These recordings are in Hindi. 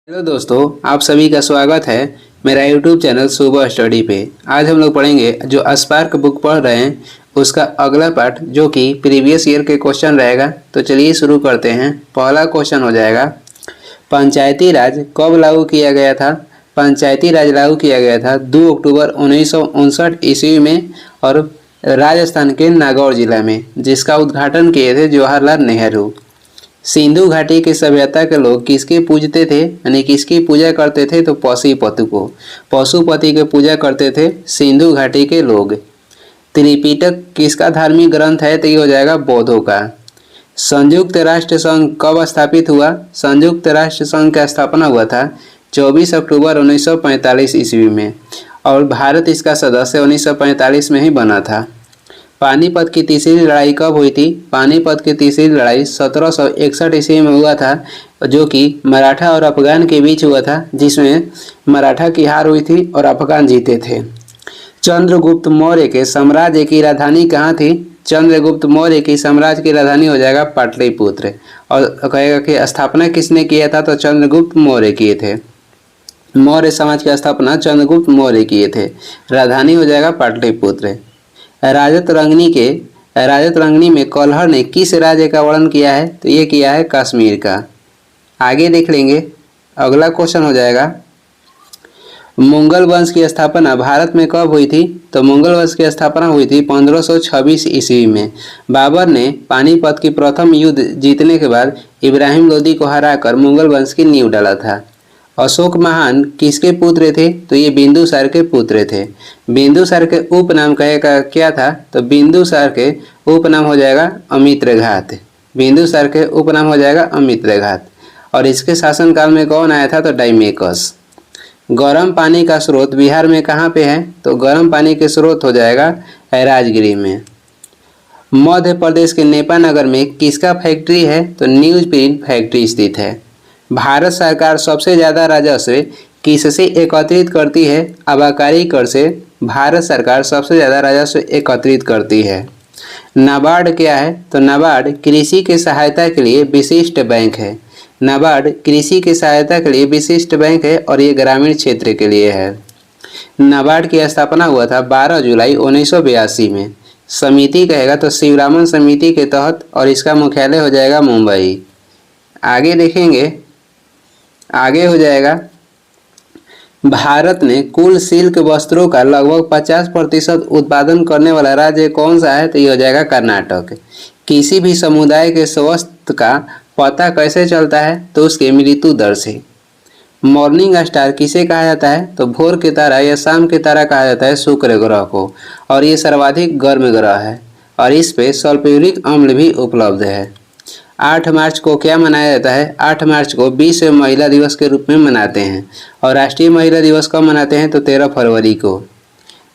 हेलो दोस्तों, आप सभी का स्वागत है मेरा यूट्यूब चैनल सुबह स्टडी पे। आज हम लोग पढ़ेंगे जो स्पार्क बुक पढ़ रहे हैं उसका अगला पार्ट जो कि प्रीवियस ईयर के क्वेश्चन रहेगा। तो चलिए शुरू करते हैं। पहला क्वेश्चन हो जाएगा, पंचायती राज कब लागू किया गया था। पंचायती राज लागू किया गया था 2 अक्टूबर 1959 ईस्वी में और राजस्थान के नागौर जिला में, जिसका उद्घाटन किए थे जवाहरलाल नेहरू। सिंधु घाटी की सभ्यता के लोग किसके पूजते थे, यानी किसकी पूजा करते थे, तो पशुपति को, पशुपति के पूजा करते थे सिंधु घाटी के लोग। त्रिपिटक किसका धार्मिक ग्रंथ है, तो ये हो जाएगा बौद्धों का। संयुक्त राष्ट्र संघ कब स्थापित हुआ। संयुक्त राष्ट्र संघ का स्थापना हुआ था 24 अक्टूबर 1945 ईस्वी में और भारत इसका सदस्य 1945 में ही बना था। पानीपत की तीसरी लड़ाई कब हुई थी। पानीपत की तीसरी लड़ाई 1761 ईस्वी में हुआ था, जो कि मराठा और अफगान के बीच हुआ था, जिसमें मराठा की हार हुई थी और अफगान जीते थे। चंद्रगुप्त मौर्य के साम्राज्य की राजधानी कहाँ थी। चंद्रगुप्त मौर्य की साम्राज्य की राजधानी हो जाएगा पाटलिपुत्र। और कहेगा कि स्थापना किसने किया था, तो चंद्रगुप्त मौर्य किए थे। मौर्य समाज की स्थापना चंद्रगुप्त मौर्य किए थे। राजधानी हो जाएगा पाटलिपुत्र। राजत रंगनी में कलहर ने किस राज्य का वर्णन किया है, तो ये किया है कश्मीर का। आगे देख लेंगे। अगला क्वेश्चन हो जाएगा, मुगल वंश की स्थापना भारत में कब हुई थी। तो मुगल वंश की स्थापना हुई थी 1526 ईस्वी में। बाबर ने पानीपत की प्रथम युद्ध जीतने के बाद इब्राहिम लोदी को हराकर मुगल वंश की नींव डाला था। अशोक महान किसके पुत्र थे, तो ये बिंदुसार के पुत्र थे। बिंदुसार के उपनाम कहेगा क्या था, तो बिंदुसार के उपनाम हो जाएगा अमित्रघात। बिंदुसार के उपनाम हो जाएगा अमित्रघात। और इसके शासनकाल में कौन आया था, तो डाइमेकस। गर्म पानी का स्रोत बिहार में कहाँ पे है, तो गर्म पानी के स्रोत हो जाएगा राजगिरी में। मध्य प्रदेश के नेपानगर में किसका फैक्ट्री है, तो न्यूज प्रिंट फैक्ट्री स्थित है। भारत सरकार सबसे ज़्यादा राजस्व किससे एकत्रित करती है। आबकारी कर से भारत सरकार सबसे ज़्यादा राजस्व एकत्रित करती है। नाबार्ड क्या है, तो नाबार्ड कृषि की सहायता के लिए विशिष्ट बैंक है। नाबार्ड कृषि की सहायता के लिए विशिष्ट बैंक है और ये ग्रामीण क्षेत्र के लिए है। नाबार्ड की स्थापना हुआ था 12 जुलाई 1982 में। समिति कहेगा तो शिवरामन समिति के तहत और इसका मुख्यालय हो जाएगा मुंबई। आगे देखेंगे। आगे हो जाएगा, भारत में कुल सिल्क वस्त्रों का लगभग 50% उत्पादन करने वाला राज्य कौन सा है, तो ये हो जाएगा कर्नाटक। किसी भी समुदाय के स्वास्थ्य का पता कैसे चलता है, तो उसके मृत्यु दर से। मॉर्निंग स्टार किसे कहा जाता है, तो भोर के तारा या शाम के तारा कहा जाता है शुक्र ग्रह को, और ये सर्वाधिक गर्म ग्रह है और इस पे सल्फ्यूरिक अम्ल भी उपलब्ध है। 8 मार्च को क्या मनाया जाता है, 8 मार्च को विश्व महिला दिवस के रूप में मनाते हैं। और राष्ट्रीय महिला दिवस कब मनाते हैं, तो 13 फरवरी को।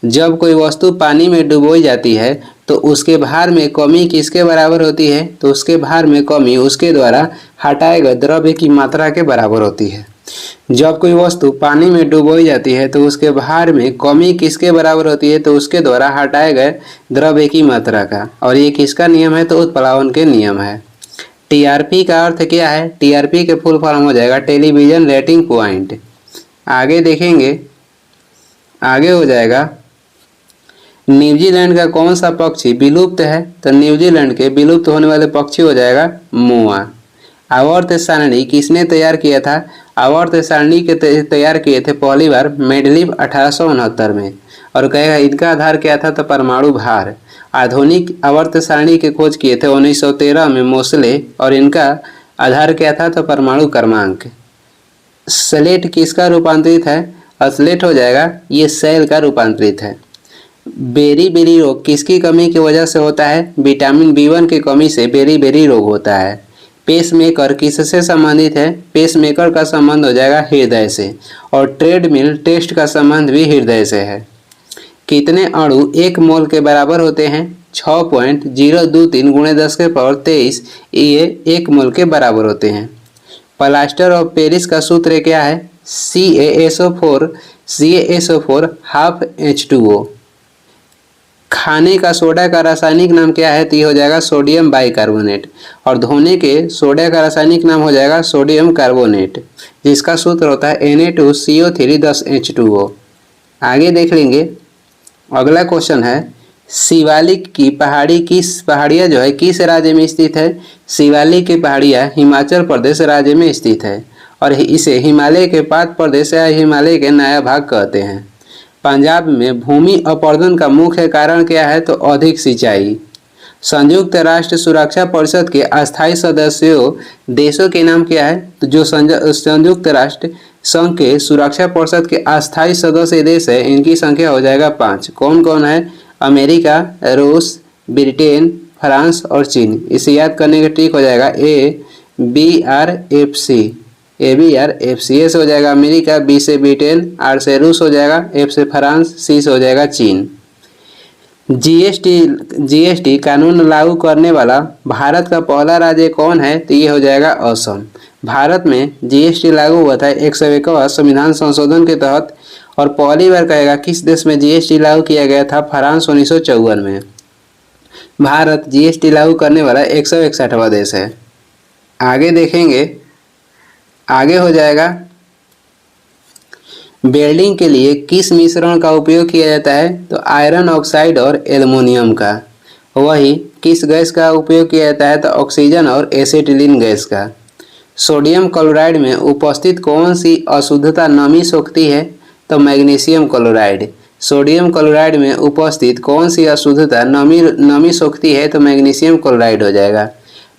जब कोई वस्तु पानी में डुबोई जाती है तो उसके भार में कमी किसके बराबर होती है, तो उसके भार में कमी उसके द्वारा हटाए गए द्रव्य की मात्रा के बराबर होती है। जब कोई वस्तु पानी में डुबोई जाती है तो उसके भार में कमी किसके बराबर होती है, तो उसके द्वारा हटाए गए द्रव्य की मात्रा का। और ये किसका नियम है, तो उत्प्लावन के नियम है। टीआरपी का अर्थ क्या है, टीआरपी के फुल फॉर्म हो जाएगा टेलीविजन रेटिंग पॉइंट। आगे देखेंगे। आगे हो जाएगा, न्यूजीलैंड का कौन सा पक्षी विलुप्त है, तो न्यूजीलैंड के विलुप्त होने वाले पक्षी हो जाएगा मोआ। आवर्त सारणी किसने तैयार किया था। आवर्त सारणी के तैयार किए थे पहली बार मेंडलीव 1869 में। और कहेगा इनका आधार क्या था, तो परमाणु भार। आधुनिक आवर्त सारणी की खोज किए थे 1913 में मोसले और इनका आधार क्या था, तो परमाणु क्रमांक। स्लेट किसका रूपांतरित है, स्लेट हो जाएगा ये सेल का रूपांतरित है। बेरी रोग किसकी कमी की वजह से होता है, विटामिन B1 की कमी से बेरी रोग होता है। पेसमेकर किससे संबंधित है, पेसमेकर का संबंध हो जाएगा हृदय से। और ट्रेडमिल टेस्ट का संबंध भी हृदय से है। कितने अणु 1 मोल के बराबर होते हैं, 6.023 × 10⁻23 ये 1 मोल के बराबर होते हैं। प्लास्टर ऑफ पेरिस का सूत्र क्या है, CaSO4 ½ H2O। खाने का सोडा का रासायनिक नाम क्या है? तो ये हो जाएगा सोडियम बाइकार्बोनेट। और धोने के सोडा का रासायनिक नाम हो जाएगा सोडियम कार्बोनेट, जिसका सूत्र होता है Na2CO3 10H2O। आगे देख लेंगे। अगला क्वेश्चन है, शिवालिक की पहाड़ी पहाड़ियाँ जो है किस राज्य में स्थित है? शिवालिक की पहाड़ियाँ हिमाचल प्रदेश राज्य में स्थित है और इसे हिमालय के पाद प्रदेश या हिमालय के नया भाग कहते हैं। पंजाब में भूमि अपरदन का मुख्य कारण क्या है? तो अधिक सिंचाई। संयुक्त राष्ट्र सुरक्षा परिषद के अस्थायी सदस्यों देशों के नाम क्या है? तो जो संयुक्त राष्ट्र संघ के सुरक्षा परिषद के अस्थायी सदस्य देश है, इनकी संख्या हो जाएगा 5। कौन कौन है? अमेरिका, रूस, ब्रिटेन, फ्रांस और चीन। इसे याद करने का ट्रिक हो जाएगा ABRFC। ABRFC। ए से हो जाएगा अमेरिका, बी से ब्रिटेन, आर से रूस हो जाएगा, एफ से फ्रांस, सी से हो जाएगा चीन। जीएसटी कानून लागू करने वाला भारत का पहला राज्य कौन है? तो ये हो जाएगा असम। भारत में जीएसटी लागू हुआ था 101वां संविधान संशोधन के तहत और पहली बार कहेगा किस देश में जीएसटी लागू किया गया था? फ्रांस 1954 में। भारत जीएसटी लागू करने वाला 161वां देश है। आगे देखेंगे। आगे हो जाएगा, वेल्डिंग के लिए किस मिश्रण का उपयोग किया जाता है? तो आयरन ऑक्साइड और एल्युमिनियम का। वही किस गैस का उपयोग किया जाता है? तो ऑक्सीजन और एसिटिलीन गैस का। सोडियम क्लोराइड में उपस्थित कौन सी अशुद्धता नमी सोखती है? तो मैग्नीशियम क्लोराइड। सोडियम क्लोराइड में उपस्थित कौन सी अशुद्धता नमी सोखती है? तो मैग्नीशियम क्लोराइड हो जाएगा।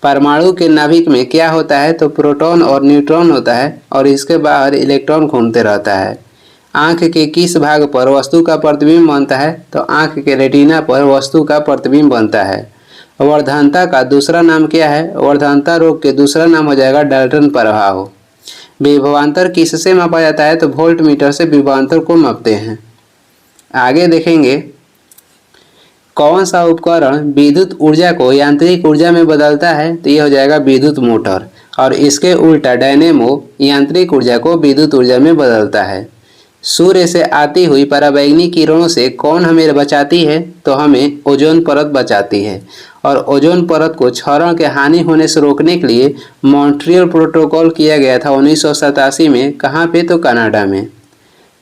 परमाणु के नाभिक में क्या होता है? तो प्रोटॉन और न्यूट्रॉन होता है और इसके बाहर इलेक्ट्रॉन घूमते रहता है। आंख के किस भाग पर वस्तु का प्रतिबिंब बनता है? तो आंख के रेटिना पर वस्तु का प्रतिबिंब बनता है। वर्धनता का दूसरा नाम क्या है? वर्धनता रोग के दूसरा नाम हो जाएगा डाल्टन प्रभाव। विभवांतर किससे मापा जाता है? तो वोल्ट मीटर से विभवांतर को मापते हैं। आगे देखेंगे। कौन सा उपकरण विद्युत ऊर्जा को यांत्रिक ऊर्जा में बदलता है? तो ये हो जाएगा विद्युत मोटर। और इसके उल्टा डायनेमो यांत्रिक ऊर्जा को विद्युत ऊर्जा में बदलता है। सूर्य से आती हुई पराबैंगनी किरणों से कौन हमें बचाती है? तो हमें ओजोन परत बचाती है। और ओजोन परत को क्षरण के हानि होने से रोकने के लिए मॉन्ट्रियल प्रोटोकॉल किया गया था 1987 में। कहाँ पे? तो कनाडा में।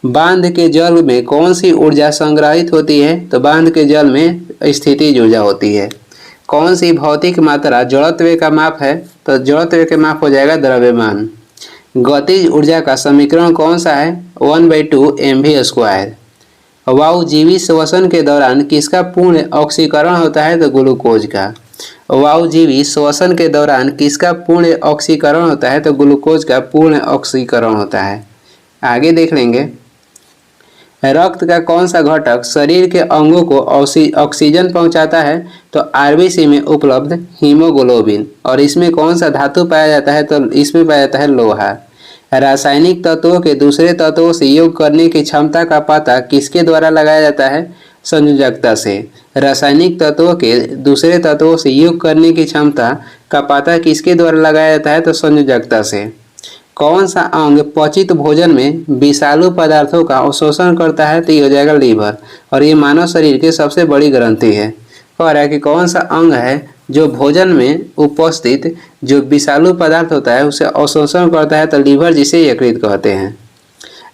बांध के जल में कौन सी ऊर्जा संग्रहित होती है? तो बांध के जल में स्थितिज ऊर्जा होती है। कौन सी भौतिक मात्रा जड़त्व का माप है? तो जड़त्व के माप हो जाएगा द्रव्यमान। गतिज ऊर्जा का समीकरण कौन सा है? 1/2 mv²। वायुजीवी श्वसन के दौरान किसका पूर्ण ऑक्सीकरण होता है? तो ग्लूकोज का। वायुजीवी श्वसन के दौरान किसका पूर्ण ऑक्सीकरण होता है? तो ग्लूकोज का पूर्ण ऑक्सीकरण होता है। आगे देख लेंगे। रक्त का कौन सा घटक शरीर के अंगों को ऑक्सीजन पहुंचाता है? तो आरबीसी में उपलब्ध हीमोग्लोबिन। और इसमें कौन सा धातु पाया जाता है? तो इसमें पाया जाता है लोहा। रासायनिक तत्वों के दूसरे तत्वों से योग करने की क्षमता का पता किसके द्वारा लगाया जाता है? संयोजकता से। रासायनिक तत्वों के दूसरे तत्वों से योग करने की क्षमता का पता किसके द्वारा लगाया जाता है? तो संयोजकता से। कौन सा अंग पचित भोजन में विषालु पदार्थों का अवशोषण करता है? तो ये हो जाएगा लीवर। और ये मानव शरीर की सबसे बड़ी ग्रंथि है। कह रहा है कि कौन सा अंग है जो भोजन में उपस्थित जो विषालु पदार्थ होता है उसे अवशोषण करता है? तो लीवर, जिसे यकृत कहते हैं।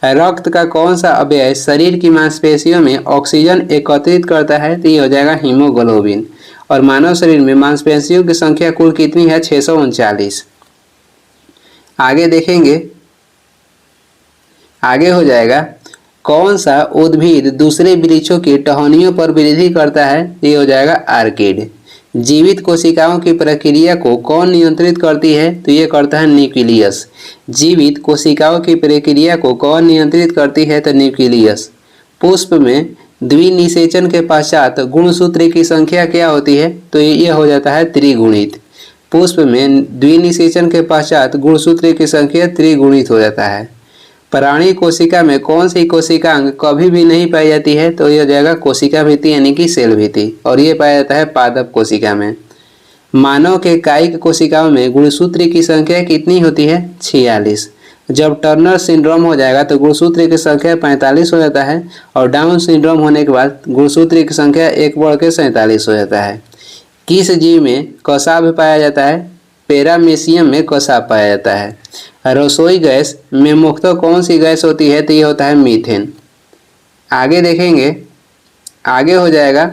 रक्त का कौन सा अवयव शरीर की मांसपेशियों में ऑक्सीजन एकत्रित करता है? तो ये हो जाएगा हीमोग्लोबिन। और मानव शरीर में मांसपेशियों की संख्या कुल कितनी है? 639। आगे देखेंगे। आगे हो जाएगा, कौन सा उद्भिद दूसरे वृक्षों की टहनियों पर वृद्धि करता है? ये हो जाएगा आर्किड। जीवित कोशिकाओं की प्रक्रिया को कौन नियंत्रित करती है? तो ये करता है न्यूक्लियस। जीवित कोशिकाओं की प्रक्रिया को कौन नियंत्रित करती है? तो न्यूक्लियस। पुष्प में द्विनिषेचन के पश्चात गुणसूत्र की संख्या क्या होती है? तो ये हो जाता है त्रिगुणित। पुष्प में द्विनिषेचन के पश्चात गुणसूत्र की संख्या त्रिगुणित हो जाता है। प्राणी कोशिका में कौन सी कोशिकांग कभी भी नहीं पाई जाती है? तो यह हो जाएगा कोशिका भित्ति यानी कि सेल भित्ति। और ये पाया जाता है पादप कोशिका में। मानव के कायिक कोशिकाओं में गुणसूत्र की संख्या कितनी होती है? 46। जब टर्नर सिंड्रोम हो जाएगा तो गुणसूत्र की संख्या 45 हो जाता है और डाउन सिंड्रोम होने के बाद गुणसूत्र की संख्या 1 बढ़ के 47 हो जाता है। किस जीव में कसाव पाया जाता है? पैरामीशियम में कसाव पाया जाता है। रसोई गैस में मुख्यतः कौन सी गैस होती है? तो ये होता है मीथेन। आगे देखेंगे, आगे हो जाएगा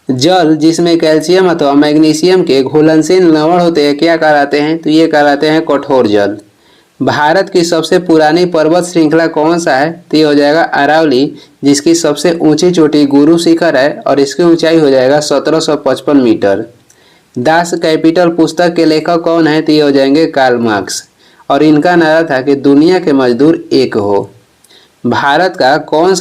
जल जिसमें कैल्शियम अथवा मैग्नीशियम के घुलनशील लवण होते हैं क्या कहलाते हैं? तो ये कहलाते हैं कठोर जल। भारत की सबसे पुरानी पर्वत श्रृंखला कौन सा है? तो ये हो जाएगा अरावली, जिसकी सबसे ऊंची चोटी गुरु शिखर है और इसकी ऊंचाई हो जाएगा 1755 मीटर। दास कैपिटल पुस्तक के लेखक कौन है? तो ये हो जाएंगे कार्ल मार्क्स और इनका नारा था कि दुनिया के मजदूर एक हो। भारत का कौन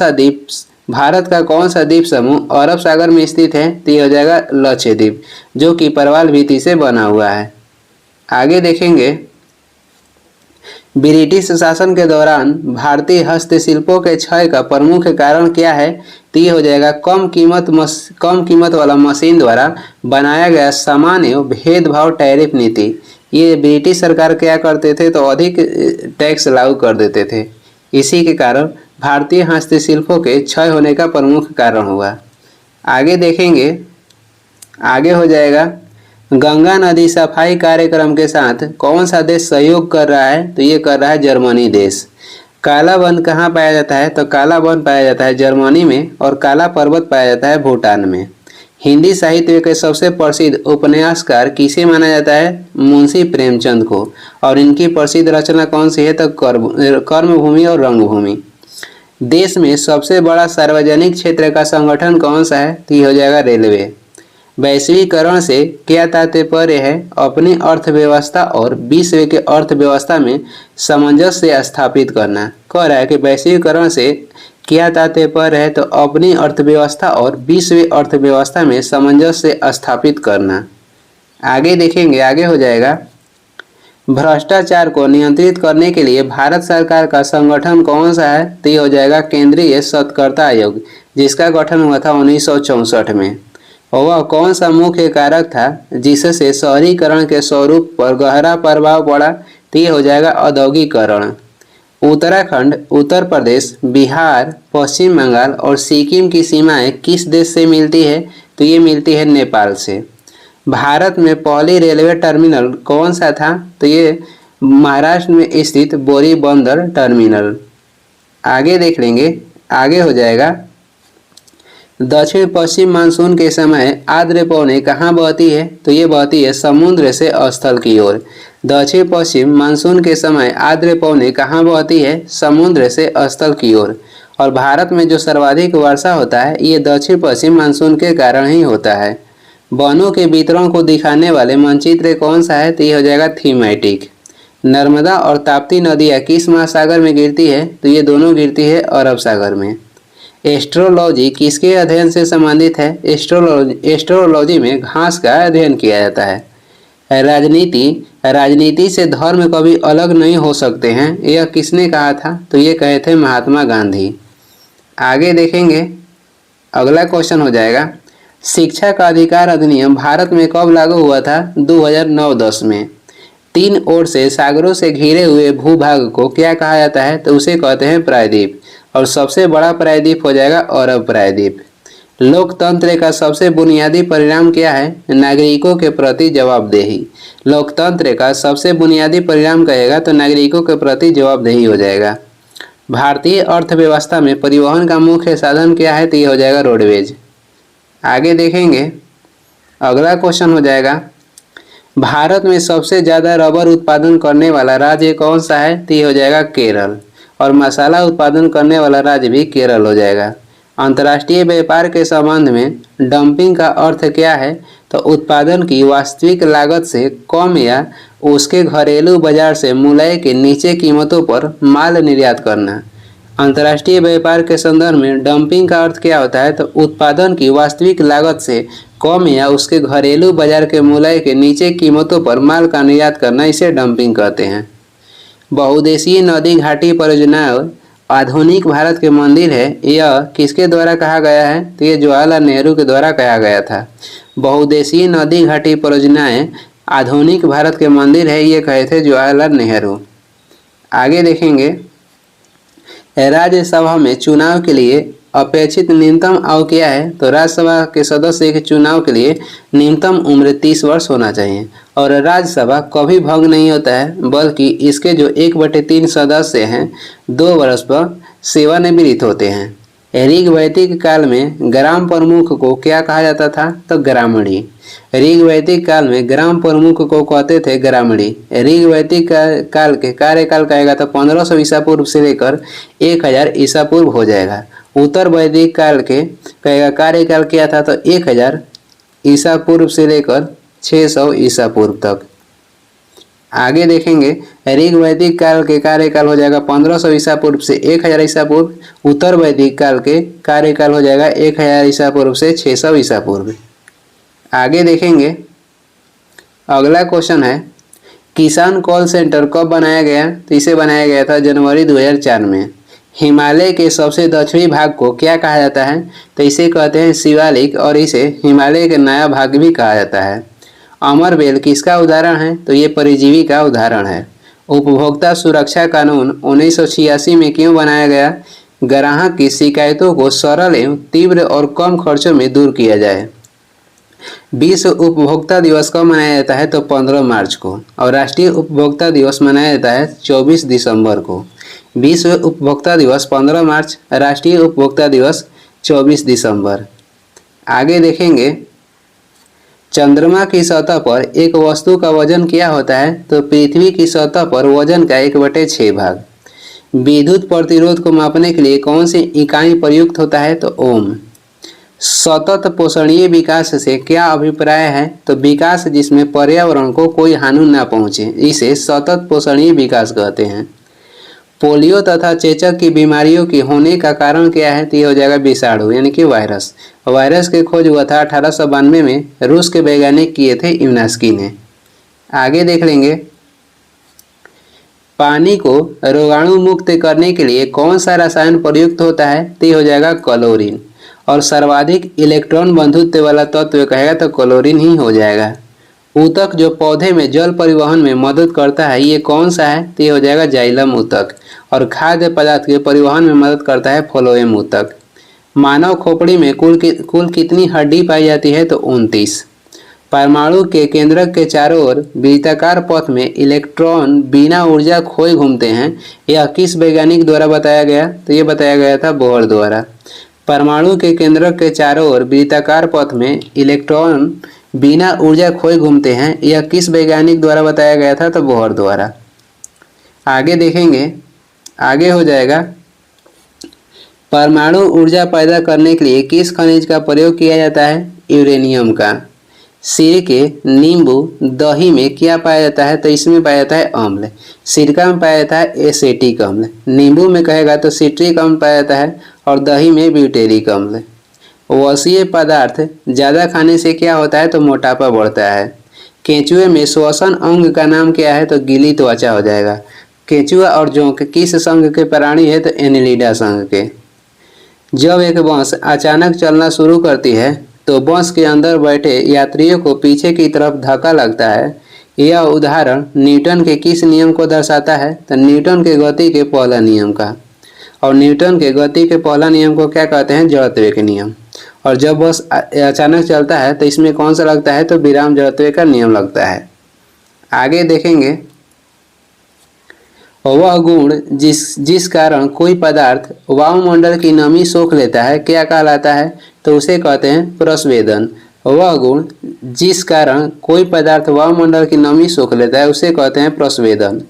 सा द्वीप समूह अरब सागर में स्थित है? तो ये हो जाएगा लक्षद्वीप, जो कि परवाल भीति से बना हुआ है। आगे देखेंगे, ब्रिटिश शासन के दौरान भारतीय हस्तशिल्पों के क्षय का प्रमुख कारण क्या है? तो ये हो जाएगा कम कीमत वाला मशीन द्वारा बनाया गया सामान एवं भेदभाव टैरिफ नीति। ये ब्रिटिश सरकार क्या करते थे? तो अधिक टैक्स लागू कर देते थे। इसी के कारण भारतीय हस्तशिल्पों के क्षय होने का प्रमुख कारण हुआ। आगे देखेंगे, आगे हो जाएगा गंगा नदी सफाई कार्यक्रम के साथ कौन सा देश सहयोग कर रहा है? तो ये कर रहा है जर्मनी देश। काला वन कहाँ पाया जाता है? तो काला वन पाया जाता है जर्मनी में और काला पर्वत पाया जाता है भूटान में। हिंदी साहित्य के सबसे प्रसिद्ध उपन्यासकार किसे माना जाता है? मुंशी प्रेमचंद को। और इनकी प्रसिद्ध रचना कौन सी है? तो कर्मभूमि और रंगभूमि। देश में सबसे बड़ा सार्वजनिक क्षेत्र का संगठन कौन सा है? तो ये हो जाएगा रेलवे। वैश्वीकरण से क्या तात्पर्य है? अपनी अर्थव्यवस्था और विश्व के अर्थव्यवस्था में सामंजस्य स्थापित करना। कह रहा है कि वैश्वीकरण से क्या तात्पर्य है? तो अपनी अर्थव्यवस्था और विश्व अर्थव्यवस्था में सामंजस्य स्थापित करना। आगे देखेंगे, आगे हो जाएगा भ्रष्टाचार को नियंत्रित करने के लिए भारत सरकार का संगठन कौन सा है? तो ये हो जाएगा केंद्रीय सतर्कता आयोग, जिसका गठन हुआ था 1964 में। और वह कौन सा मुख्य कारक था जिससे शहरीकरण के स्वरूप पर गहरा प्रभाव पड़ा? तो ये हो जाएगा औद्योगिकरण। उत्तराखंड, उत्तर प्रदेश, बिहार, पश्चिम बंगाल और सिक्किम की सीमाएं किस देश से मिलती है? तो ये मिलती है नेपाल से। भारत में पहली रेलवे टर्मिनल कौन सा था? तो ये महाराष्ट्र में स्थित बोरी बंदर टर्मिनल। आगे देख लेंगे, आगे हो जाएगा दक्षिण पश्चिम मानसून के समय आर्द्र पवनें कहाँ बहती है? तो ये बहती है समुद्र से स्थल की ओर। दक्षिण पश्चिम मानसून के समय आर्द्र पवनें कहाँ बहती है? समुद्र से स्थल की ओर। और भारत में जो सर्वाधिक वर्षा होता है ये दक्षिण पश्चिम मानसून के कारण ही होता है। वनों के वितरण को दिखाने वाले मानचित्र कौन सा है? तो ये हो जाएगा थीमैटिक। नर्मदा और ताप्ती नदियाँ किस महासागर में गिरती है? तो ये दोनों गिरती है अरब सागर में। एस्ट्रोलॉजी किसके अध्ययन से संबंधित है? एस्ट्रोलॉजी में घास का अध्ययन किया जाता है। राजनीति से धर्म कभी अलग नहीं हो सकते हैं, यह किसने कहा था? तो ये कहे थे महात्मा गांधी। आगे देखेंगे, अगला क्वेश्चन हो जाएगा शिक्षा का अधिकार अधिनियम भारत में कब लागू हुआ था? 2009-10 में। 3 ओर से सागरों से घिरे हुए भूभाग को क्या कहा जाता है? तो उसे कहते हैं प्रायद्वीप। और सबसे बड़ा प्रायद्वीप हो जाएगा अरब प्रायद्वीप। लोकतंत्र का सबसे बुनियादी परिणाम क्या है? नागरिकों के प्रति जवाबदेही। लोकतंत्र का सबसे बुनियादी परिणाम कहेगा तो नागरिकों के प्रति जवाबदेही हो जाएगा। भारतीय अर्थव्यवस्था में परिवहन का मुख्य साधन क्या है? तो ये हो जाएगा रोडवेज। आगे देखेंगे, अगला क्वेश्चन हो जाएगा भारत में सबसे ज़्यादा रबर उत्पादन करने वाला राज्य कौन सा है? तो ये हो जाएगा केरल। और मसाला उत्पादन करने वाला राज्य भी केरल हो जाएगा। अंतर्राष्ट्रीय व्यापार के संबंध में डंपिंग का अर्थ क्या है? तो उत्पादन की वास्तविक लागत से कम या उसके घरेलू बाजार से मूल्य के नीचे कीमतों पर माल निर्यात करना। अंतर्राष्ट्रीय व्यापार के संदर्भ में डंपिंग का अर्थ क्या होता है? तो उत्पादन की वास्तविक लागत से कम या उसके घरेलू बाजार के मूल्य के नीचे कीमतों पर माल का निर्यात करना, इसे डंपिंग कहते हैं। बहुउद्देशीय नदी घाटी परियोजनाएं आधुनिक भारत के मंदिर है, यह किसके द्वारा कहा गया है? तो ये जवाहरलाल नेहरू के द्वारा कहा गया था। बहुउद्देशीय नदी घाटी परियोजनाएं आधुनिक भारत के मंदिर है, ये कहे थे जवाहरलाल नेहरू। आगे देखेंगे, राज्यसभा में चुनाव के लिए अपेक्षित न्यूनतम आयु क्या है? तो राज्यसभा के सदस्य के चुनाव के लिए न्यूनतम उम्र 30 वर्ष होना चाहिए और राज्यसभा कभी भंग नहीं होता है, बल्कि इसके जो 1/3 सदस्य हैं 2 वर्ष पर सेवानिवृत्त होते हैं। ऋग वैदिक काल में ग्राम प्रमुख को क्या कहा जाता था? तो ग्रामणी। ऋग वैदिक काल में ग्राम प्रमुख को कहते थे ग्रामणी। ऋग वैदिक काल के कार्यकाल कहेगा तो 1500 ईसा पूर्व से लेकर 1000 ईसा पूर्व हो जाएगा। उत्तर वैदिक काल के कहेगा कार्यकाल क्या था? तो 1000 ईसा पूर्व से लेकर 600 ईसा पूर्व तक। आगे देखेंगे, ऋग वैदिक काल के कार्यकाल हो जाएगा 1500 ईसा पूर्व से 1000 ईसा पूर्व। उत्तर वैदिक काल के कार्यकाल हो जाएगा 1000 ईसा पूर्व से 600 ईसा पूर्व। आगे देखेंगे, अगला क्वेश्चन है, किसान कॉल सेंटर कब बनाया गया? तो इसे बनाया गया था जनवरी 2004 में। हिमालय के सबसे दक्षिणी भाग को क्या कहा जाता है? तो इसे कहते हैं शिवालिक और इसे हिमालय का नया भाग भी कहा जाता है। अमर बेल किसका उदाहरण है? तो ये परजीवी का उदाहरण है। उपभोक्ता सुरक्षा कानून 1986 में क्यों बनाया गया? ग्राहक की शिकायतों को सरल एवं तीव्र और कम खर्चों में दूर किया जाए। विश्व उपभोक्ता दिवस कब मनाया जाता है? तो 15 मार्च को। और राष्ट्रीय उपभोक्ता दिवस मनाया जाता है 24 दिसंबर को। विश्व उपभोक्ता दिवस 15 मार्च, राष्ट्रीय उपभोक्ता दिवस 24 दिसंबर। आगे देखेंगे, चंद्रमा की सतह पर एक वस्तु का वजन क्या होता है? तो पृथ्वी की सतह पर वजन का 1/6 भाग। विद्युत प्रतिरोध को मापने के लिए कौन सी इकाई प्रयुक्त होता है? तो ओम। सतत पोषणीय विकास से क्या अभिप्राय है? तो विकास जिसमें पर्यावरण को कोई हानि न पहुंचे, इसे सतत पोषणीय विकास कहते हैं। पोलियो तथा चेचक की बीमारियों की होने का कारण क्या है? तो ये हो जाएगा विषाणु यानी कि वायरस। वायरस की खोज हुआ था 1892 में, रूस के वैज्ञानिक किए थे इम्नास्की ने। आगे देख लेंगे, पानी को रोगाणु मुक्त करने के लिए कौन सा रसायन प्रयुक्त होता है? तो ये हो जाएगा क्लोरीन। और सर्वाधिक इलेक्ट्रॉन बंधुत्व वाला तत्व कहेगा तो क्लोरीन ही हो जाएगा। ऊतक जो पौधे में जल परिवहन में मदद करता है, ये कौन सा है? तो ये हो जाएगा जाइलम ऊतक। और खाद्य पदार्थ के परिवहन में मदद करता है फ्लोएम ऊतक। मानव खोपड़ी में कुल कितनी हड्डी पाई जाती है? तो 29। परमाणु के केंद्रक के चारों ओर वृत्ताकार पथ में इलेक्ट्रॉन बिना ऊर्जा खोए घूमते हैं, यह किस वैज्ञानिक द्वारा बताया गया? तो ये बताया गया था बोहर द्वारा। परमाणु के केंद्रक के चारों ओर वृत्ताकार पथ में इलेक्ट्रॉन बिना ऊर्जा खोए घूमते हैं, यह किस वैज्ञानिक द्वारा बताया गया था? तो बोहर द्वारा। आगे देखेंगे, आगे हो जाएगा, परमाणु ऊर्जा पैदा करने के लिए किस खनिज का प्रयोग किया जाता है? यूरेनियम का। सिरके, नींबू, दही में क्या पाया जाता है? तो इसमें पाया जाता है अम्ल। सिरका में पाया जाता है एसेटिक अम्ल। नींबू में कहेगा तो सिट्रिक अम्ल पाया जाता है और दही में ब्यूटेरिक अम्ल। वसीय पदार्थ ज़्यादा खाने से क्या होता है? तो मोटापा बढ़ता है। केंचुए में श्वसन अंग का नाम क्या है? तो गीली त्वचा हो जाएगा। केंचुआ और जोंक किस संघ के प्राणी है? तो एनिलिडा संघ के। जब एक बस अचानक चलना शुरू करती है तो बस के अंदर बैठे यात्रियों को पीछे की तरफ धक्का लगता है। यह उदाहरण न्यूटन के किस नियम को दर्शाता है? तो न्यूटन के गति के पहला नियम का। और न्यूटन के गति के पहला नियम को क्या कहते हैं? जड़त्व के नियम। और जब बस अचानक चलता है तो इसमें कौन सा लगता है? तो विराम जड़त्व का नियम लगता है। आगे देखेंगे, वह गुण जिस कारण कोई पदार्थ वायुमंडल की नमी सोख लेता है क्या कहलाता है? तो उसे कहते हैं प्रस्वेदन। वह गुण जिस कारण कोई पदार्थ वायुमंडल की नमी सोख लेता है उसे कहते हैं प्रस्वेदन।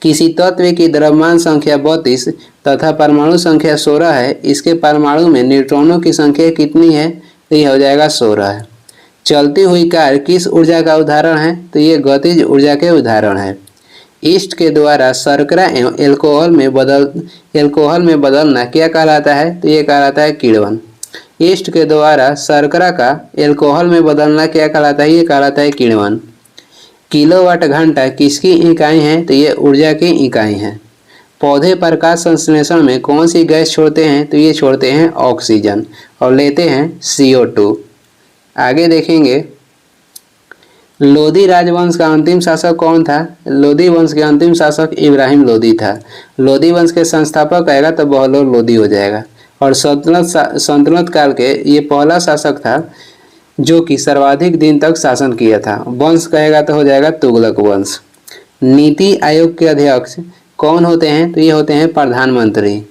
किसी तत्व की द्रव्यमान संख्या 32 तथा परमाणु संख्या 16 है, इसके परमाणु में न्यूट्रॉनों की संख्या कितनी है? तो यह हो जाएगा 16 है। चलती हुई कार किस ऊर्जा का उदाहरण है? तो ये गतिज ऊर्जा के उदाहरण है। ईस्ट के द्वारा शर्करा एवं एल्कोहल में बदलना क्या कहलाता है? तो ये कहलाता है किण्वन। ईस्ट के द्वारा शर्करा का एल्कोहल में बदलना क्या कहलाता है? ये कहलाता है किण्वन। किलोवाट घंटा किसकी इकाई है? तो ये ऊर्जा की इकाई है। पौधे प्रकाश संश्लेषण में कौन सी गैस छोड़ते हैं? तो ये छोड़ते हैं ऑक्सीजन और लेते हैं CO2। आगे देखेंगे, लोधी राजवंश का अंतिम शासक कौन था? लोधी वंश के अंतिम शासक इब्राहिम लोधी था। लोधी वंश के संस्थापक आएगा तो बहलोल लोधी हो जाएगा। और सल्तनत काल के ये पहला शासक था जो कि सर्वाधिक दिन तक शासन किया था। वंश कहेगा तो हो जाएगा तुगलक वंश। नीति आयोग के अध्यक्ष कौन होते हैं? तो ये होते हैं प्रधानमंत्री।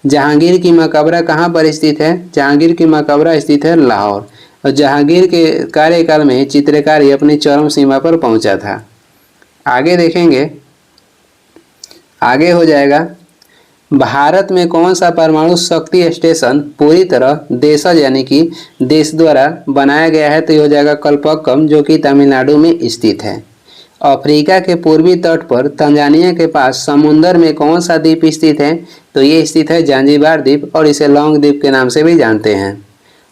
जहांगीर की मकबरा कहाँ पर स्थित है? जहांगीर की मकबरा स्थित है लाहौर। और जहांगीर के कार्यकाल में चित्रकारी अपनी चरम सीमा पर पहुंचा था। आगे देखेंगे, आगे हो जाएगा भारत में कौन सा परमाणु शक्ति स्टेशन पूरी तरह देशज यानी कि देश द्वारा बनाया गया है? तो ये हो जाएगा कल्पक्कम, जो कि तमिलनाडु में स्थित है। अफ्रीका के पूर्वी तट पर तंजानिया के पास समुंदर में कौन सा द्वीप स्थित है? तो ये स्थित है जांजिबार द्वीप, और इसे लौंग द्वीप के नाम से भी जानते हैं।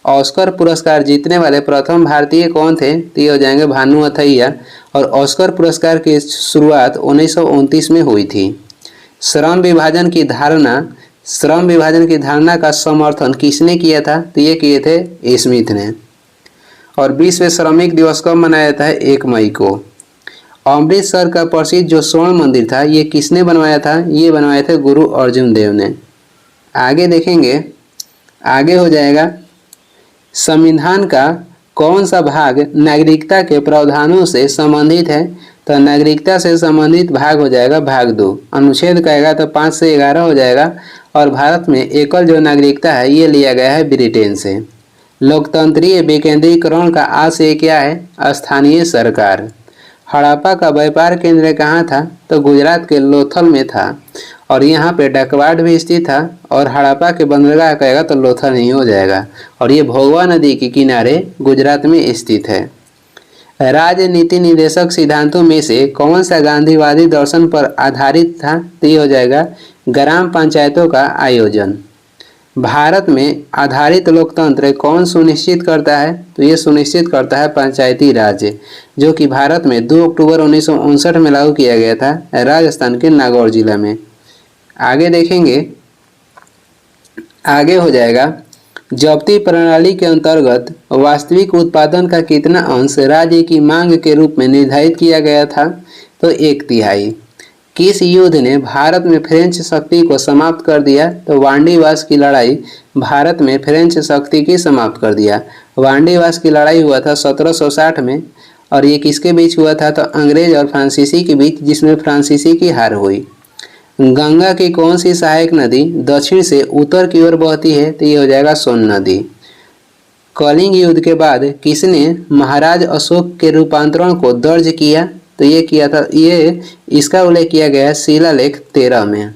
ऑस्कर पुरस्कार जीतने वाले प्रथम भारतीय कौन थे? तो ये हो जाएंगे भानु अथैया। और ऑस्कर पुरस्कार की शुरुआत 1929 में हुई थी। श्रम विभाजन की धारणा का समर्थन किसने किया था? तो ये किए थे स्मिथ ने। और विश्व श्रमिक दिवस कब मनाया जाता है? 1 मई को। अमृतसर का प्रसिद्ध जो स्वर्ण मंदिर था ये किसने बनवाया था? ये बनवाए थे गुरु अर्जुन देव ने। आगे देखेंगे, आगे हो जाएगा संविधान का कौन सा भाग नागरिकता के प्रावधानों से संबंधित है? तो नागरिकता से संबंधित भाग हो जाएगा भाग 2। अनुच्छेद कहेगा तो 5 से 11 हो जाएगा। और भारत में एकल जो नागरिकता है ये लिया गया है ब्रिटेन से। लोकतंत्रीय विकेंद्रीकरण का आशय क्या है? स्थानीय सरकार। हड़प्पा का व्यापार केंद्र कहाँ था? तो गुजरात के लोथल में था। और यहाँ पे डकवाड भी स्थित था। और हड़प्पा के बंदरगाह कहेगा तो लोथल ही हो जाएगा। और ये भोगवा नदी के किनारे गुजरात में स्थित है। राजनीति निर्देशक सिद्धांतों में से कौन सा गांधीवादी दर्शन पर आधारित था? तो ये हो जाएगा ग्राम पंचायतों का आयोजन। भारत में आधारित लोकतंत्र कौन सुनिश्चित करता है? तो ये सुनिश्चित करता है पंचायती राज, जो कि भारत में 2 अक्टूबर 1959 में लागू किया गया था राजस्थान के नागौर जिला में। आगे देखेंगे, आगे हो जाएगा जब्ती प्रणाली के अंतर्गत वास्तविक उत्पादन का कितना अंश राज्य की मांग के रूप में निर्धारित किया गया था? तो 1/3। किस युद्ध ने भारत में फ्रेंच शक्ति को समाप्त कर दिया? तो वांडीवास की लड़ाई भारत में फ्रेंच शक्ति की समाप्त कर दिया। वांडीवास की लड़ाई हुआ था 1760 में। और ये किसके बीच हुआ था? तो अंग्रेज और फ्रांसीसी के बीच, जिसमें फ्रांसीसी की हार हुई। गंगा की कौन सी सहायक नदी दक्षिण से उत्तर की ओर बहती है? तो ये हो जाएगा सोन नदी। कलिंग युद्ध के बाद किसने महाराज अशोक के रूपांतरण को दर्ज किया? तो ये किया था, ये इसका उल्लेख किया गया है शिलालेख 13 में।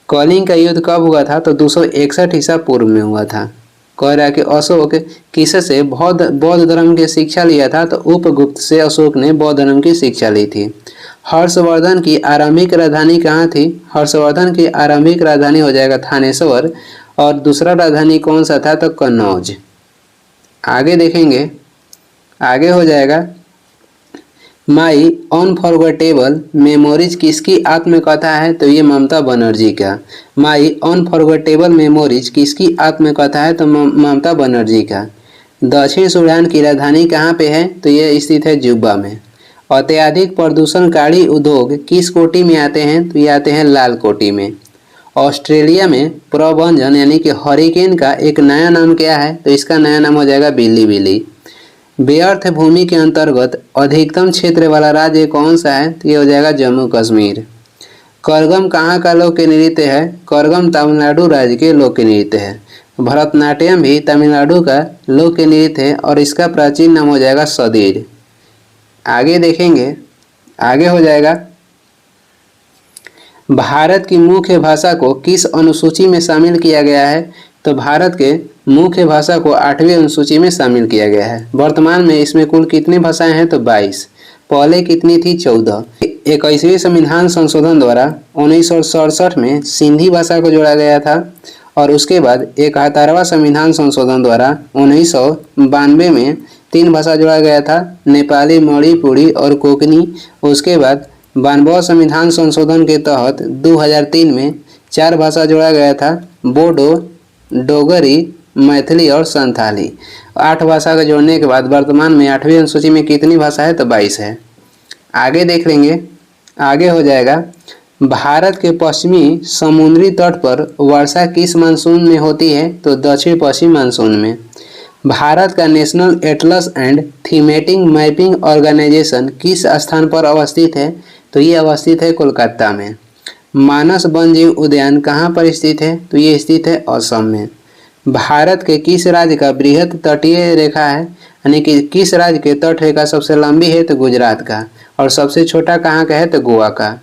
कलिंग का युद्ध कब हुआ था? तो 261 ईसा पूर्व में हुआ था। कह रहा है कि अशोक किससे बौद्ध धर्म की शिक्षा लिया था? तो उपगुप्त से अशोक ने बौद्ध धर्म की शिक्षा ली थी। हर्षवर्धन की आरंभिक राजधानी कहाँ थी? हर्षवर्धन की आरंभिक राजधानी हो जाएगा थानेश्वर। और दूसरा राजधानी कौन सा था? तो कन्नौज। आगे देखेंगे, आगे हो जाएगा माई अनफॉरगेटेबल मेमोरीज किसकी आत्मकथा है? तो ये ममता बनर्जी का। माई अनफॉरगेटेबल मेमोरीज किसकी आत्मकथा है? तो ममता बनर्जी का। दक्षिण सूडान की राजधानी कहाँ पे है? तो ये स्थित है जुब्बा में। अत्यधिक प्रदूषणकारी उद्योग किस कोटि में आते हैं? तो ये आते हैं लाल कोटि में। ऑस्ट्रेलिया में प्रबंधन यानी कि हरिकेन का एक नया नाम क्या है? तो इसका नया नाम हो जाएगा बिल्ली बिल्ली। व्यर्थ भूमि के अंतर्गत अधिकतम क्षेत्र वाला राज्य कौन सा है? तो ये हो जाएगा जम्मू कश्मीर। करगम कहाँ का लोक नृत्य है? करगम तमिलनाडु राज्य के लोक नृत्य है। भरतनाट्यम भी तमिलनाडु का लोक नृत्य है और इसका प्राचीन नाम हो जाएगा सदीर। आगे देखेंगे, आगे हो जाएगा भारत की मुख्य भाषा को किस अनुसूची में शामिल किया गया है? तो भारत के मुख्य भाषा को 8वीं अनुसूची में शामिल किया गया है। वर्तमान में इसमें कुल कितनी भाषाएं हैं? तो 22। पहले कितनी थी? 14। 21वें संविधान संशोधन द्वारा 1967 में सिंधी भाषा को जोड़ा गया था। और उसके बाद 71वां संविधान संशोधन द्वारा 1992 में 3 भाषा जोड़ा गया था, नेपाली, मणिपुरी और कोंकणी। उसके बाद 92वां संविधान संशोधन के तहत 2003 में 4 भाषा जोड़ा गया था, बोडो, डोगरी, मैथिली और संथाली। 8 भाषा को जोड़ने के बाद वर्तमान में 8वीं अनुसूची में कितनी भाषा है? तो 22 है। आगे देख लेंगे, आगे हो जाएगा भारत के पश्चिमी समुद्री तट पर वर्षा किस मानसून में होती है? तो दक्षिण पश्चिम मानसून में। भारत का National Atlas and Thematic Mapping Organisation किस स्थान पर अवस्थित है? तो ये अवस्थित है कोलकाता में। मानस वन्यजीव उद्यान कहाँ पर स्थित है? तो ये स्थित है असम में। भारत के किस राज्य का बृहद तटीय रेखा है, यानी कि किस राज्य के तट रेखा सबसे लंबी है? तो गुजरात का। और सबसे छोटा कहाँ का है? तो गोवा का।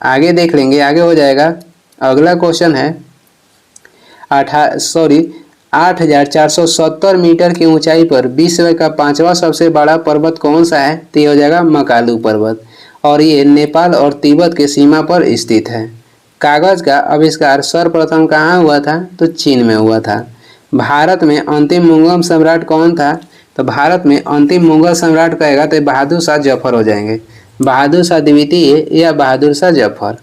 आगे देख लेंगे, आगे हो जाएगा अगला क्वेश्चन है 8,470 मीटर की ऊंचाई पर विश्व का 5वां सबसे बड़ा पर्वत कौन सा है? तो ये हो जाएगा मकालू पर्वत, और ये नेपाल और तिब्बत के सीमा पर स्थित है। कागज का आविष्कार सर्वप्रथम कहाँ हुआ था? तो चीन में हुआ था। भारत में अंतिम मुगल सम्राट कौन था? तो भारत में अंतिम मुगल सम्राट कहेगा तो बहादुर शाह जफर हो जाएंगे, बहादुर शाह द्वितीय या बहादुर शाह जफर।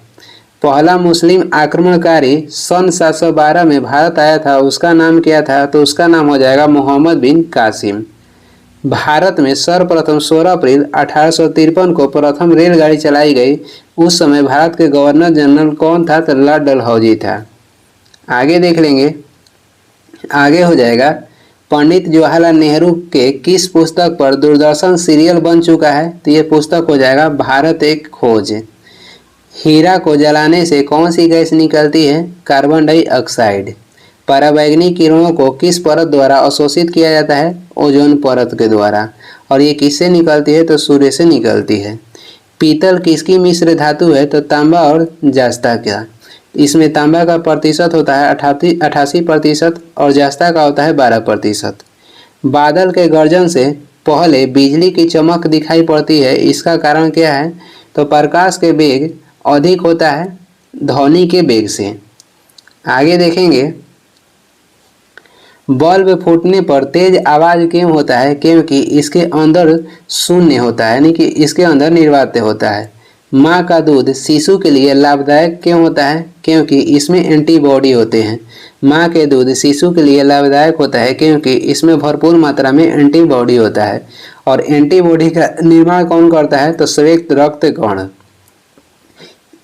पहला मुस्लिम आक्रमणकारी सन 712 में भारत आया था, उसका नाम क्या था? तो उसका नाम हो जाएगा मोहम्मद बिन कासिम। भारत में सर्वप्रथम 16 अप्रैल 1853 को प्रथम रेलगाड़ी चलाई गई। उस समय भारत के गवर्नर जनरल कौन था? तो लॉर्ड डलहौजी था। आगे देख लेंगे, आगे हो जाएगा पंडित जवाहरलाल नेहरू के किस पुस्तक पर दूरदर्शन सीरियल बन चुका है? तो ये पुस्तक हो जाएगा भारत एक खोज। हीरा को जलाने से कौन सी गैस निकलती है? Carbon dioxide. पराबैंगनी किरणों को किस परत द्वारा अवशोषित किया जाता है? ओजोन परत के द्वारा। और ये किससे निकलती है? तो सूर्य से निकलती है। पीतल किसकी मिश्र धातु है? तो तांबा और जास्ता का। इसमें तांबा का प्रतिशत होता है 88% और जास्ता का होता है 12%। बादल के गर्जन से पहले बिजली की चमक दिखाई पड़ती है, इसका कारण क्या है? तो प्रकाश के वेग अधिक होता है ध्वनि के वेग से। आगे देखेंगे, बल्ब फूटने पर तेज आवाज क्यों होता है? क्योंकि इसके अंदर शून्य होता है, यानी कि इसके अंदर निर्वात होता है। माँ का दूध शिशु के लिए लाभदायक क्यों होता है? क्योंकि इसमें एंटीबॉडी होते हैं। माँ के दूध शिशु के लिए लाभदायक होता है क्योंकि इसमें भरपूर मात्रा में एंटीबॉडी होता है। और एंटीबॉडी का निर्माण कौन करता है? तो श्वेत रक्त कण।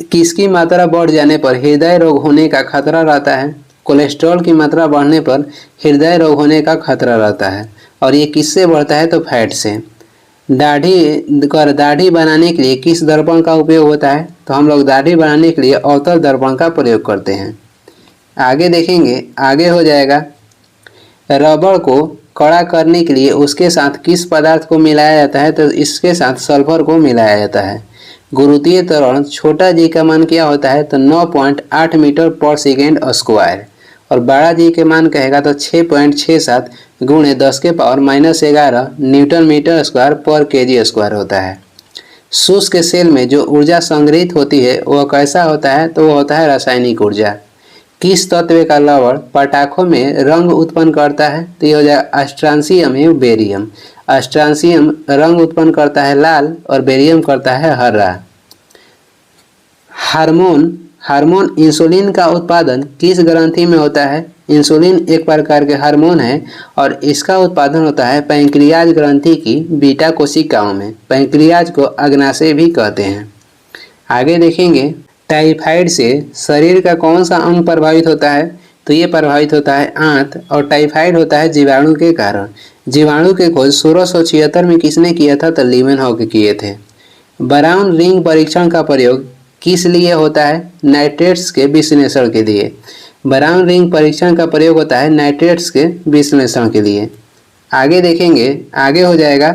किसकी मात्रा बढ़ जाने पर हृदय रोग होने का खतरा रहता है? कोलेस्ट्रॉल की मात्रा बढ़ने पर हृदय रोग होने का खतरा रहता है। और ये किससे बढ़ता है? तो फैट से। दाढ़ी बनाने के लिए किस दर्पण का उपयोग होता है? तो हम लोग दाढ़ी बनाने के लिए अवतल दर्पण का प्रयोग करते हैं। आगे देखेंगे, आगे हो जाएगा रबड़ को कड़ा करने के लिए उसके साथ किस पदार्थ को मिलाया जाता है? तो इसके साथ सल्फर को मिलाया जाता है। गुरुत्वीय त्वरण छोटा जी का मान क्या होता है? तो 9.8 मीटर पर सेकेंड स्क्वायर। और बड़ा जी के मान कहेगा तो 6.67 गुणे 10 के पावर -11 न्यूटन मीटर स्क्वायर पर केजी स्क्वायर होता है। शुष्क सेल में जो ऊर्जा संग्रहित होती है वह कैसा होता है? तो वह होता है रासायनिक ऊर्जा। किस तत्व का लवण पटाखों में रंग उत्पन्न करता है? तो यह हो जाएगा स्ट्रांसियम एवं बेरियम। स्ट्रांसियम रंग उत्पन्न करता है लाल और बेरियम करता है हरा। हार्मोन इंसुलिन का उत्पादन किस ग्रंथि में होता है? इंसुलिन एक प्रकार के हार्मोन है और इसका उत्पादन होता है पैंक्रियाज ग्रंथि की बीटा कोशिकाओं में। पैंक्रियाज को अग्नाशय भी कहते हैं। आगे देखेंगे, टाइफाइड से शरीर का कौन सा अंग प्रभावित होता है? तो ये प्रभावित होता है आंत। और टाइफाइड होता है जीवाणु के कारण। जीवाणु के खोज 1676 में किसने किया था? तो लीवेनहॉक किए थे। ब्राउन रिंग परीक्षण का प्रयोग किस लिए होता है? नाइट्रेट्स के विश्लेषण के लिए। ब्राउन रिंग परीक्षण का प्रयोग होता है नाइट्रेट्स के विश्लेषण के लिए। आगे देखेंगे, आगे हो जाएगा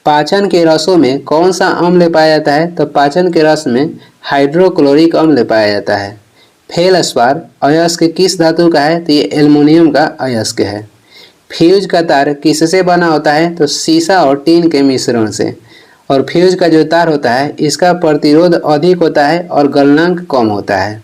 पाचन के रसों में कौन सा अम्ल पाया जाता है? तो पाचन के रस में हाइड्रोक्लोरिक अम्ल पाया जाता है। फेलस्पार अयस्क किस धातु का है? तो ये एल्युमिनियम का अयस्क है। फ्यूज का तार किससे बना होता है? तो सीसा और टीन के मिश्रण से। और फ्यूज का जो तार होता है इसका प्रतिरोध अधिक होता है और गलनांक कम होता है।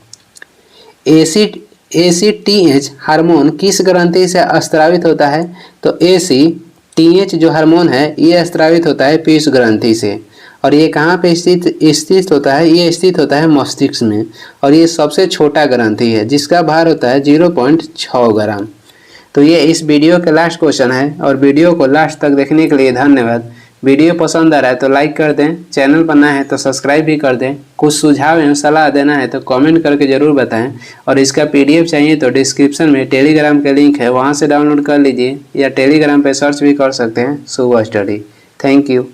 ACTH हार्मोन किस ग्रंथि से स्रावित होता है? तो ACTH जो हार्मोन है ये स्रावित होता है पीयूष ग्रंथि से। और ये कहाँ पे स्थित होता है? ये स्थित होता है मस्तिष्क में। और ये सबसे छोटा ग्रंथि है जिसका भार होता है 0.6 ग्राम। तो ये इस वीडियो का लास्ट क्वेश्चन है और वीडियो को लास्ट तक देखने के लिए धन्यवाद। वीडियो पसंद आ रहा है तो लाइक कर दें, चैनल पर नया है तो सब्सक्राइब भी कर दें। कुछ सुझाव एवं सलाह देना है तो कमेंट करके ज़रूर बताएं और इसका PDF चाहिए तो डिस्क्रिप्शन में टेलीग्राम का लिंक है, वहां से डाउनलोड कर लीजिए या टेलीग्राम पे सर्च भी कर सकते हैं सुबह स्टडी। Thank you.